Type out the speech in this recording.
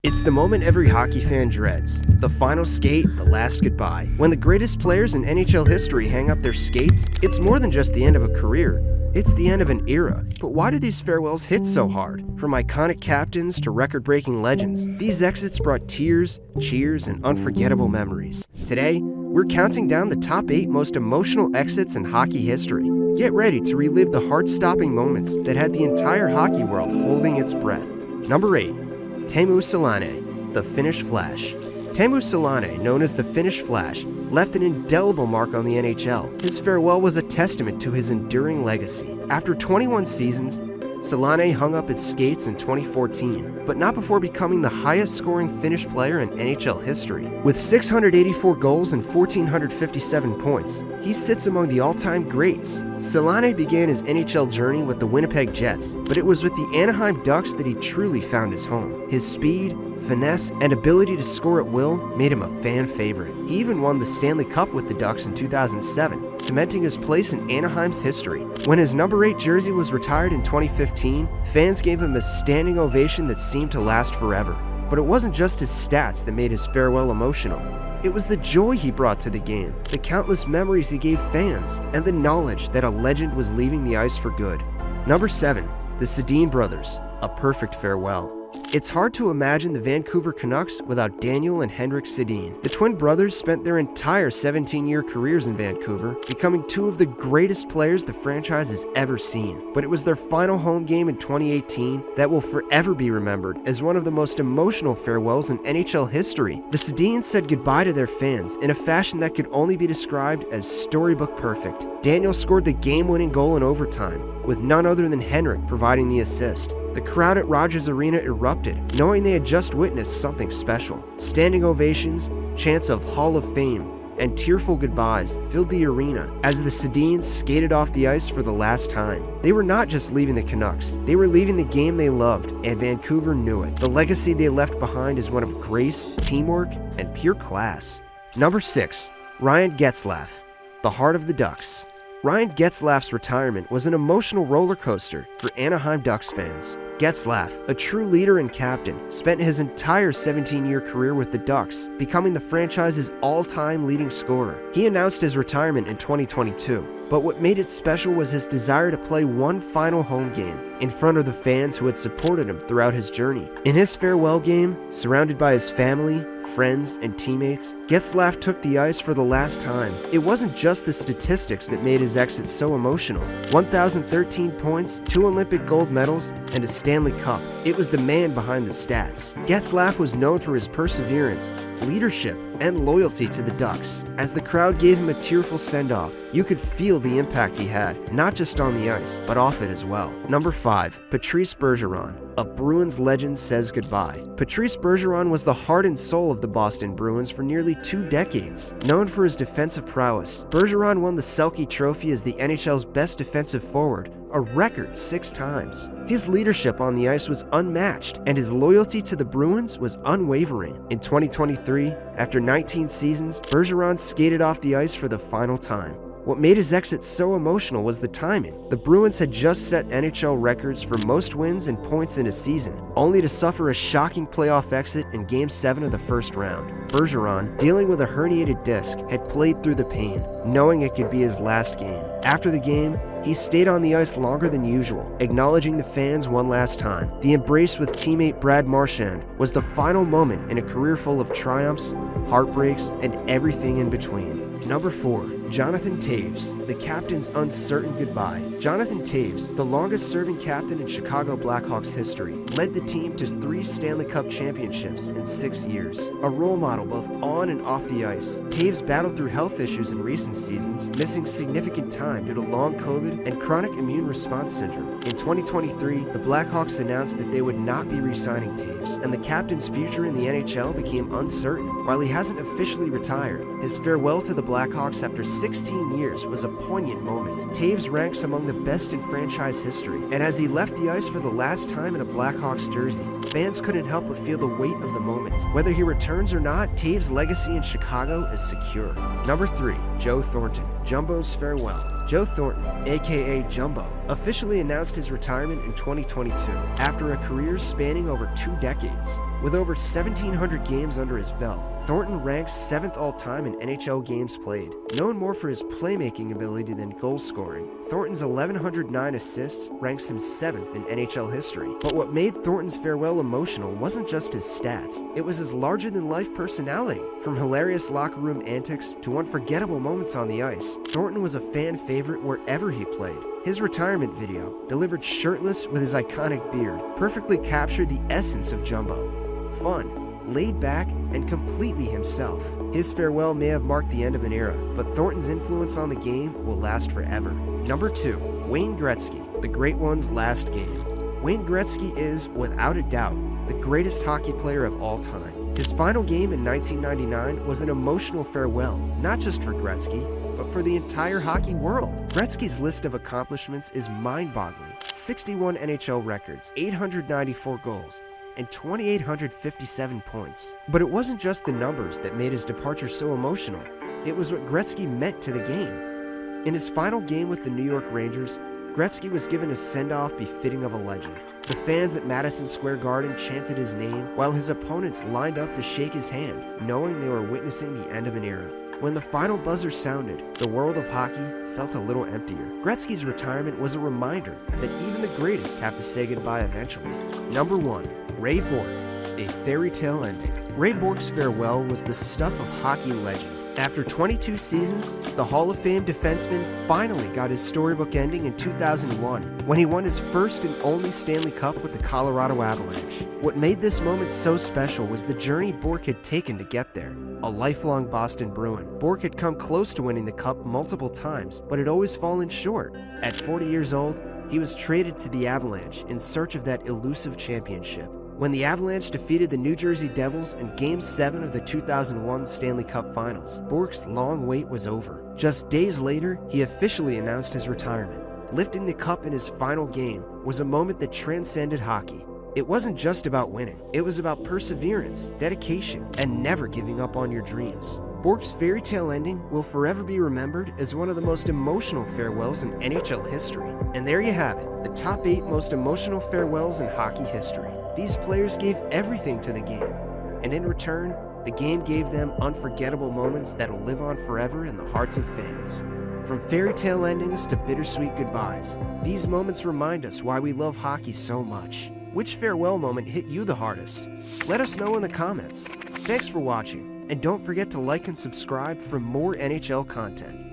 It's the moment every hockey fan dreads. The final skate, the last goodbye. When the greatest players in NHL history hang up their skates, it's more than just the end of a career. It's the end of an era. But why do these farewells hit so hard? From iconic captains to record-breaking legends, these exits brought tears, cheers, and unforgettable memories. Today, we're counting down the top 8 most emotional exits in hockey history. Get ready to relive the heart-stopping moments that had the entire hockey world holding its breath. Number 8. Teemu Selanne, the Finnish Flash. Teemu Selanne, known as the Finnish Flash, left an indelible mark on the NHL. His farewell was a testament to his enduring legacy. After 21 seasons, Selanne hung up his skates in 2014, but not before becoming the highest-scoring Finnish player in NHL history. With 684 goals and 1,457 points, he sits among the all-time greats. Selanne began his NHL journey with the Winnipeg Jets, but it was with the Anaheim Ducks that he truly found his home. His speed, finesse, and ability to score at will made him a fan favorite. He even won the Stanley Cup with the Ducks in 2007, cementing his place in Anaheim's history. When his number 8 jersey was retired in 2015, fans gave him a standing ovation that seemed to last forever. But it wasn't just his stats that made his farewell emotional. It was the joy he brought to the game, the countless memories he gave fans, and the knowledge that a legend was leaving the ice for good. Number 7. The Sedin brothers, a perfect farewell. It's hard to imagine the Vancouver Canucks without Daniel and Henrik Sedin. The twin brothers spent their entire 17-year careers in Vancouver, becoming 2 of the greatest players the franchise has ever seen. But it was their final home game in 2018 that will forever be remembered as one of the most emotional farewells in NHL history. The Sedins said goodbye to their fans in a fashion that could only be described as storybook perfect. Daniel scored the game-winning goal in overtime, with none other than Henrik providing the assist. The crowd at Rogers Arena erupted, knowing they had just witnessed something special. Standing ovations, chants of Hall of Fame, and tearful goodbyes filled the arena as the Sedins skated off the ice for the last time. They were not just leaving the Canucks, they were leaving the game they loved, and Vancouver knew it. The legacy they left behind is one of grace, teamwork, and pure class. Number 6. Ryan Getzlaf, the heart of the Ducks. Ryan Getzlaf's retirement was an emotional roller coaster for Anaheim Ducks fans. Getzlaf, a true leader and captain, spent his entire 17-year career with the Ducks, becoming the franchise's all-time leading scorer. He announced his retirement in 2022, but what made it special was his desire to play one final home game in front of the fans who had supported him throughout his journey. In his farewell game, surrounded by his family, friends, and teammates, Getzlaf took the ice for the last time. It wasn't just the statistics that made his exit so emotional. 1,013 points, 2 Olympic gold medals, and a Stanley Cup. It was the man behind the stats. Getzlaf was known for his perseverance, leadership, and loyalty to the Ducks. As the crowd gave him a tearful send-off, you could feel the impact he had, not just on the ice, but off it as well. Number 5. Patrice Bergeron, a Bruins legend, says goodbye. Patrice Bergeron was the heart and soul of the Boston Bruins for nearly 2 decades. Known for his defensive prowess, Bergeron won the Selke Trophy as the NHL's best defensive forward, a record 6 times. His leadership on the ice was unmatched, and his loyalty to the Bruins was unwavering. In 2023, after 19 seasons, Bergeron skated off the ice for the final time. What made his exit so emotional was the timing. The Bruins had just set NHL records for most wins and points in a season, only to suffer a shocking playoff exit in Game 7 of the first round. Bergeron, dealing with a herniated disc, had played through the pain, knowing it could be his last game. After the game, he stayed on the ice longer than usual, acknowledging the fans one last time. The embrace with teammate Brad Marchand was the final moment in a career full of triumphs, heartbreaks, and everything in between. Number 4. Jonathan Toews, the captain's uncertain goodbye. Jonathan Toews, the longest-serving captain in Chicago Blackhawks history, led the team to 3 Stanley Cup championships in 6 years. A role model both on and off the ice, Toews battled through health issues in recent seasons, missing significant time due to long COVID and chronic immune response syndrome. In 2023, the Blackhawks announced that they would not be re-signing Toews, and the captain's future in the NHL became uncertain. While he hasn't officially retired, his farewell to the Blackhawks after 16 years was a poignant moment. Toews ranks among the best in franchise history, and as he left the ice for the last time in a Blackhawks jersey, fans couldn't help but feel the weight of the moment. Whether he returns or not, Toews' legacy in Chicago is secure. Number 3. Joe Thornton, Jumbo's farewell. Joe Thornton, aka Jumbo, officially announced his retirement in 2022 after a career spanning over 2 decades. With over 1,700 games under his belt, Thornton ranks 7th all-time in NHL games played. Known more for his playmaking ability than goal scoring, Thornton's 1,109 assists ranks him 7th in NHL history. But what made Thornton's farewell emotional wasn't just his stats, it was his larger-than-life personality. From hilarious locker room antics to unforgettable moments on the ice, Thornton was a fan favorite wherever he played. His retirement video, delivered shirtless with his iconic beard, perfectly captured the essence of Jumbo. Fun, laid back, and completely himself. His farewell may have marked the end of an era, but Thornton's influence on the game will last forever. Number 2. Wayne Gretzky, the Great One's last game. Wayne Gretzky is, without a doubt, the greatest hockey player of all time. His final game in 1999 was an emotional farewell, not just for Gretzky, but for the entire hockey world. Gretzky's list of accomplishments is mind-boggling. 61 NHL records, 894 goals, and 2,857 points. But it wasn't just the numbers that made his departure so emotional. It was what Gretzky meant to the game. In his final game with the New York Rangers, Gretzky was given a send-off befitting of a legend. The fans at Madison Square Garden chanted his name, while his opponents lined up to shake his hand, knowing they were witnessing the end of an era. When the final buzzer sounded, the world of hockey felt a little emptier. Gretzky's retirement was a reminder that even the greatest have to say goodbye eventually. Number 1. Ray Bourque, a fairy tale ending. Ray Bourque's farewell was the stuff of hockey legend. After 22 seasons, the Hall of Fame defenseman finally got his storybook ending in 2001 when he won his first and only Stanley Cup with the Colorado Avalanche. What made this moment so special was the journey Bourque had taken to get there. A lifelong Boston Bruin, Bourque had come close to winning the Cup multiple times, but had always fallen short. At 40 years old, he was traded to the Avalanche in search of that elusive championship. When the Avalanche defeated the New Jersey Devils in Game 7 of the 2001 Stanley Cup Finals, Bourque's long wait was over. Just days later, he officially announced his retirement. Lifting the cup in his final game was a moment that transcended hockey. It wasn't just about winning, it was about perseverance, dedication, and never giving up on your dreams. Bourque's fairy tale ending will forever be remembered as one of the most emotional farewells in NHL history. And there you have it, the top 8 most emotional farewells in hockey history. These players gave everything to the game, and in return, the game gave them unforgettable moments that will live on forever in the hearts of fans. From fairy tale endings to bittersweet goodbyes, these moments remind us why we love hockey so much. Which farewell moment hit you the hardest? Let us know in the comments. Thanks for watching, and don't forget to like and subscribe for more NHL content.